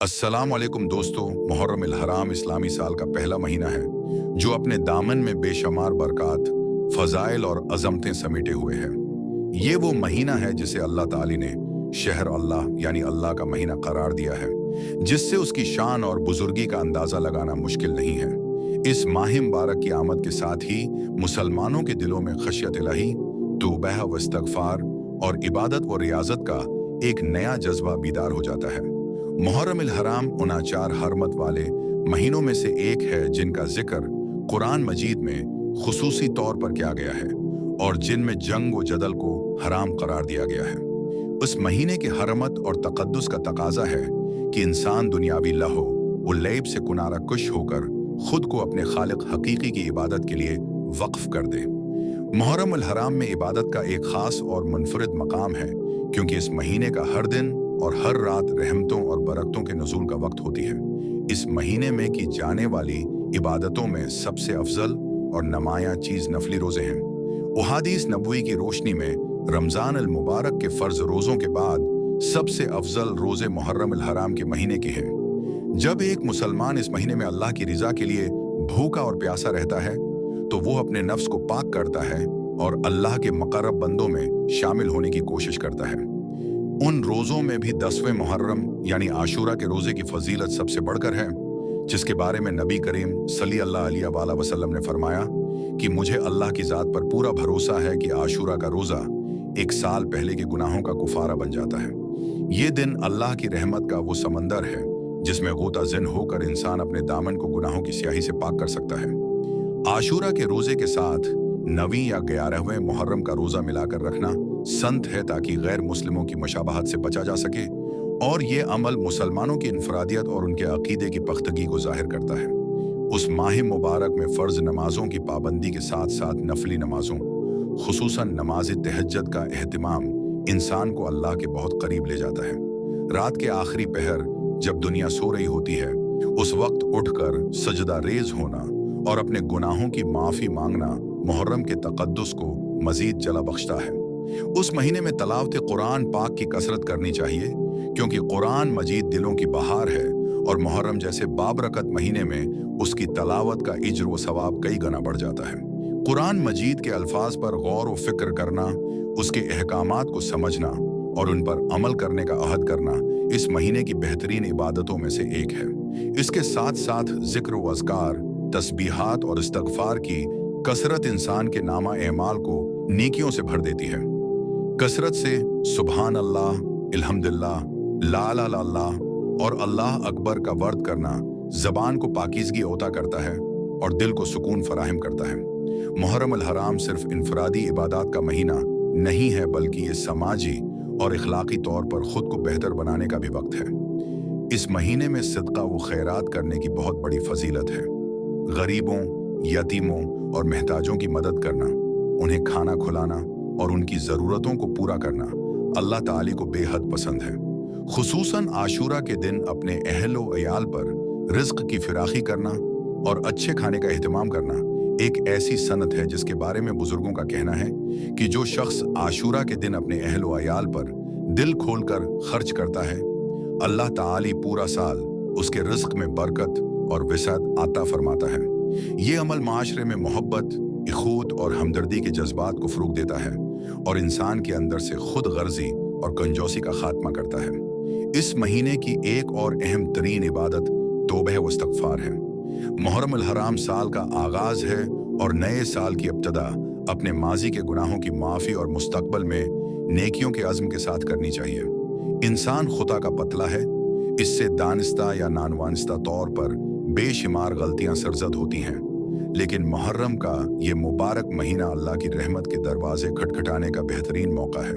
अस्सलाम वालेकुम दोस्तों। मुहर्रम अल हराम इस्लामी साल का पहला महीना है जो अपने दामन में बेशुमार बरक़ात, फ़ज़ाइल और अज़मतें समेटे हुए है। ये वो महीना है जिसे अल्लाह ताली ने शहर अल्लाह यानी अल्लाह का महीना करार दिया है, जिससे उसकी शान और बुजुर्गी का अंदाज़ा लगाना मुश्किल नहीं है। इस माह मुबारक की आमद के साथ ही मुसलमानों के दिलों में खशियत इलाही, तौबा व इस्तग़फ़ार और इबादत व रियाज़त का एक नया जज्बा बीदार हो जाता है। मुहर्रम अल हराम उन चार हरमत वाले महीनों में से एक है जिनका जिक्र कुरान मजीद में खुसूसी तौर पर किया गया है और जिनमें जंग व जदल को हराम करार दिया गया है। उस महीने की हरमत और तक़द्दुस का तकाजा है कि इंसान दुनियावी लहो व लैब से कुनारा कुश होकर खुद को अपने खालिक हकीकी की इबादत के लिए वक्फ कर दे। मुहर्रम अल हराम में इबादत का एक ख़ास और मुनफरिद मकाम है, क्योंकि इस महीने का हर दिन और हर रात रहमतों और बरकतों के नुज़ूल का वक्त होती है। इस महीने में की जाने वाली इबादतों में सबसे अफजल और नमाया चीज़ नफली रोज़े हैं। उहादीस नबवी की रोशनी में रमज़ान अल मुबारक के फ़र्ज रोज़ों के बाद सबसे अफजल रोज़े मुहर्रम अल हराम के महीने के हैं। जब एक मुसलमान इस महीने में अल्लाह की रिज़ा के लिए भूखा और प्यासा रहता है तो वो अपने नफ्स को पाक करता है और अल्लाह के मुक़र्रब बंदों में शामिल होने की कोशिश करता है। उन रोज़ों में भी 10वें मुहर्रम यानी आशूरा के रोज़े की फजीलत सबसे बढ़कर है, जिसके बारे में नबी करीम सल्लल्लाहु अलैहि वसल्लम ने फरमाया कि मुझे अल्लाह की ज़ात पर पूरा भरोसा है कि आशूरा का रोज़ा एक साल पहले के गुनाहों का कुफारा बन जाता है। ये दिन अल्लाह की रहमत का वो समंदर है जिसमें गोता जिन होकर इंसान अपने दामन को गुनाहों की स्याही से पाक कर सकता है। आशूरा के रोज़े के साथ 9वीं या 11वें मुहर्रम का रोज़ा मिलाकर रखना संत है ताकि गैर मुस्लिमों की मशाबहत से बचा जा सके, और ये अमल मुसलमानों की इनफरादियत और उनके अकीदे की पख्तगी को जाहिर करता है। उस माह मुबारक में फ़र्ज नमाजों की पाबंदी के साथ साथ नफली नमाजों, खुसूसन नमाज तहज्जुद का एहतिमाम इंसान को अल्लाह के बहुत करीब ले जाता है। रात के आखिरी पहर जब दुनिया सो रही होती है, उस वक्त उठकर सजदा रेज होना और अपने गुनाहों की माफ़ी मांगना मुहर्रम के तक़द्दुस को मज़ीद जला बख्शता है। उस महीने में तलावत कुरान पाक की कसरत करनी चाहिए, क्योंकि कुरान मजीद दिलों की बहार है और मुहर्रम जैसे बाबरकत महीने में उसकी तलावत का इज्र व सवाब कई गुना बढ़ जाता है। कुरान मजीद के अल्फाज पर गौर व फिक्र करना, उसके अहकामात को समझना और उन पर अमल करने का अहद करना इस महीने की बेहतरीन इबादतों में से एक है। इसके साथ साथ जिक्र व अज़कार, तस्बीहात और इस्तग़फ़ार की कसरत इंसान के नामा एमाल को नेकियों से भर देती है। कसरत से सुबहान अल्लाह, अल्हम्दुलिल्लाह, ला इलाहा इल्लल्लाह और अल्लाह अकबर का वर्द करना ज़बान को पाकीज़गी अता करता है और दिल को सुकून फराहम करता है। मुहर्रम अल हराम सिर्फ इनफरादी इबादत का महीना नहीं है, बल्कि ये समाजी और इखलाकी तौर पर खुद को बेहतर बनाने का भी वक्त है। इस महीने में सदका व खैरात करने की बहुत बड़ी फजीलत है। गरीबों, यतीमों और महताजों की मदद करना, उन्हें खाना खिलाना और उनकी ज़रूरतों को पूरा करना अल्लाह ताली को बेहद पसंद है। खुसूसन आशूरा के दिन अपने अहल व अयाल पर रिज़्क़ की फिराखी करना और अच्छे खाने का एहतमाम करना एक ऐसी सनत है जिसके बारे में बुजुर्गों का कहना है कि जो शख्स आशूरा के दिन अपने अहल व अयाल पर दिल खोलकर खर्च करता है, अल्लाह ताली पूरा साल उसके रिज़्क़ में बरकत और विसात आता फरमाता है। ये अमल माशरे में मोहब्बत, इख़ूत और हमदर्दी के जज्बात को फ़रोग़ देता है और इंसान के अंदर से खुद गर्जी और कंजूसी का खात्मा करता है। इस महीने की एक और अहम तरीन इबादत तौबा व इस्तग़फ़ार है। मुहर्रम अल हराम साल का आगाज़ है और नए साल की इब्तिदा अपने माजी के गुनाहों की माफ़ी और मुस्तक़बल में नेकियों के अज़्म के साथ करनी चाहिए। इंसान खुदा का पतला है, इससे दानिस्ता या नानवानिस्ता तौर पर बेशुमार गलतियां सरजद होती हैं, लेकिन मुहर्रम का ये मुबारक महीना अल्लाह की रहमत के दरवाजे खटखटाने का बेहतरीन मौका है।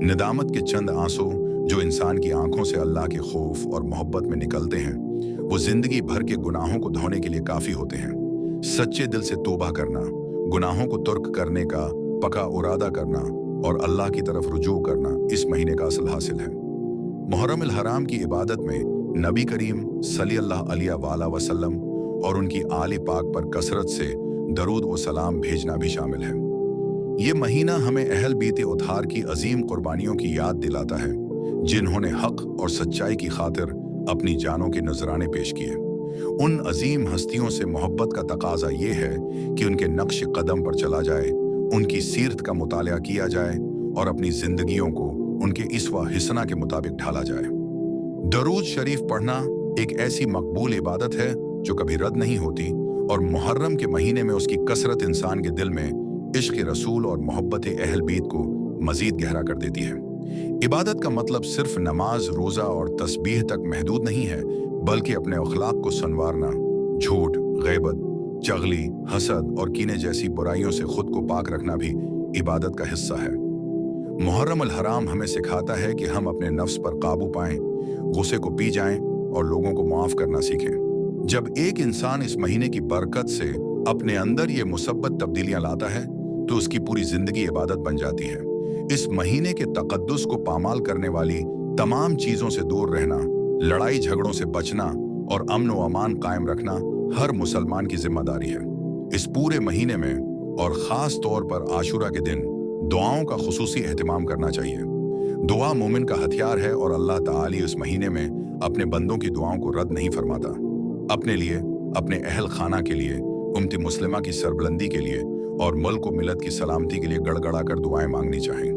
निदामत के चंद आंसू जो इंसान की आंखों से अल्लाह के खौफ और मोहब्बत में निकलते हैं, वो जिंदगी भर के गुनाहों को धोने के लिए काफ़ी होते हैं। सच्चे दिल से तौबा करना, गुनाहों को तुर्क करने का पक्का इरादा करना और अल्लाह की तरफ रुजू करना इस महीने का असल हासिल है। मुहर्रम अल हराम की इबादत में नबी करीम सल्लल्लाहु अलैहि वसल्लम और उनकी आले पाक पर कसरत से दरूद व सलाम भेजना भी शामिल है। ये महीना हमें अहल बीते उधार की अजीम कुर्बानियों की याद दिलाता है, जिन्होंने हक और सच्चाई की खातिर अपनी जानों के नजराने पेश किए। उन अजीम हस्तियों से मोहब्बत का तकाजा ये है कि उनके नक्श कदम पर चला जाए, उनकी सीरत का मुतालिया किया जाए और अपनी जिंदगियों को उनके इसवा हिसना के मुताबिक ढाला जाए। दरूद शरीफ पढ़ना एक ऐसी मकबूल इबादत है जो कभी रद्द नहीं होती, और मुहर्रम के महीने में उसकी कसरत इंसान के दिल में इश्क रसूल और मोहब्बत अहल बीत को मजीद गहरा कर देती है। इबादत का मतलब सिर्फ नमाज, रोजा और तस्बीह तक महदूद नहीं है, बल्कि अपने अखलाक को संवारना, झूठ, गैबत, चगली, हसद और कीने जैसी बुराइयों से खुद को पाक रखना भी इबादत का हिस्सा है। मुहर्रम अल हराम हमें सिखाता है कि हम अपने नफ्स पर काबू पाएं, गुस्से को पी जाएं और लोगों को माफ करना सीखें। जब एक इंसान इस महीने की बरकत से अपने अंदर ये मुसब्बत तब्दीलियां लाता है तो उसकी पूरी जिंदगी इबादत बन जाती है। इस महीने के तकद्दुस को पामाल करने वाली तमाम चीजों से दूर रहना, लड़ाई झगड़ों से बचना और अमन व अमान कायम रखना हर मुसलमान की जिम्मेदारी है। इस पूरे महीने में और खास तौर पर आशूरा के दिन दुआओं का खुसूसी एहतमाम करना चाहिए। दुआ मोमिन का हथियार है और अल्लाह ताली इस महीने में अपने बंदों की दुआओं को रद्द नहीं फरमाता। अपने लिए, अपने अहल खाना के लिए, उम्मत मुस्लिमा की सरबुलंदी के लिए और मुल्क व मिलत की सलामती के लिए गड़गड़ा कर दुआएं मांगनी चाहिए।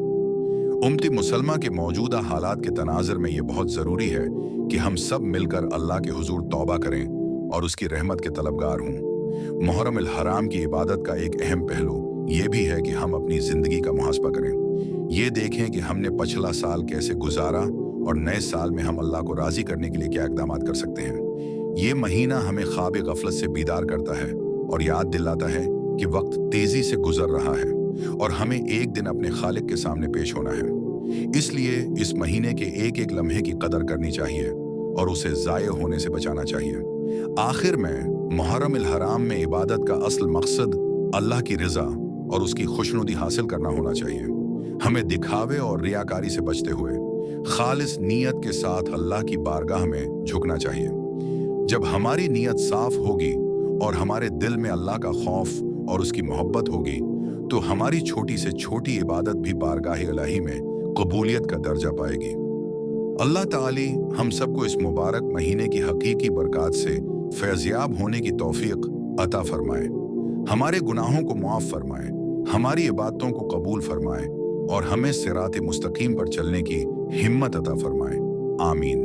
उम्मत मुसलमा के मौजूदा हालात के तनाज़ुर में ये बहुत ज़रूरी है कि हम सब मिलकर अल्लाह के हुजूर तौबा करें और उसकी रहमत के तलबगार हों। मुहर्रम अल हराम की इबादत का एक अहम पहलू ये भी है कि हम अपनी ज़िंदगी का मुहासबा करें। ये देखें कि हमने पिछला साल कैसे गुजारा और नए साल में हम अल्लाह को राज़ी करने के लिए क्या इक़दामात कर सकते हैं। ये महीना हमें ख्वाब गफलत से बीदार करता है और याद दिलाता है कि वक्त तेज़ी से गुजर रहा है और हमें एक दिन अपने खालिक के सामने पेश होना है। इसलिए इस महीने के एक एक लम्हे की कदर करनी चाहिए और उसे ज़ाये होने से बचाना चाहिए। आखिर में मुहर्रम अल हराम में इबादत का असल मकसद अल्लाह की रज़ा और उसकी खुशनुदी हासिल करना होना चाहिए। हमें दिखावे और रियाकारी से बचते हुए खालिस नीयत के साथ अल्लाह की बारगाह में झुकना चाहिए। जब हमारी नीयत साफ होगी और हमारे दिल में अल्लाह का खौफ और उसकी मोहब्बत होगी तो हमारी छोटी से छोटी इबादत भी बारगाह इलाही में कबूलियत का दर्जा पाएगी। अल्लाह ताली हम सबको इस मुबारक महीने की हकीकी बरकत से फैज़याब होने की तौफीक अता फरमाए, हमारे गुनाहों को मुआफ़ फरमाए, हमारी इबादतों को कबूल फरमाए और हमें सिरात मुस्तकीम पर चलने की हिम्मत अता फरमाए। आमीन।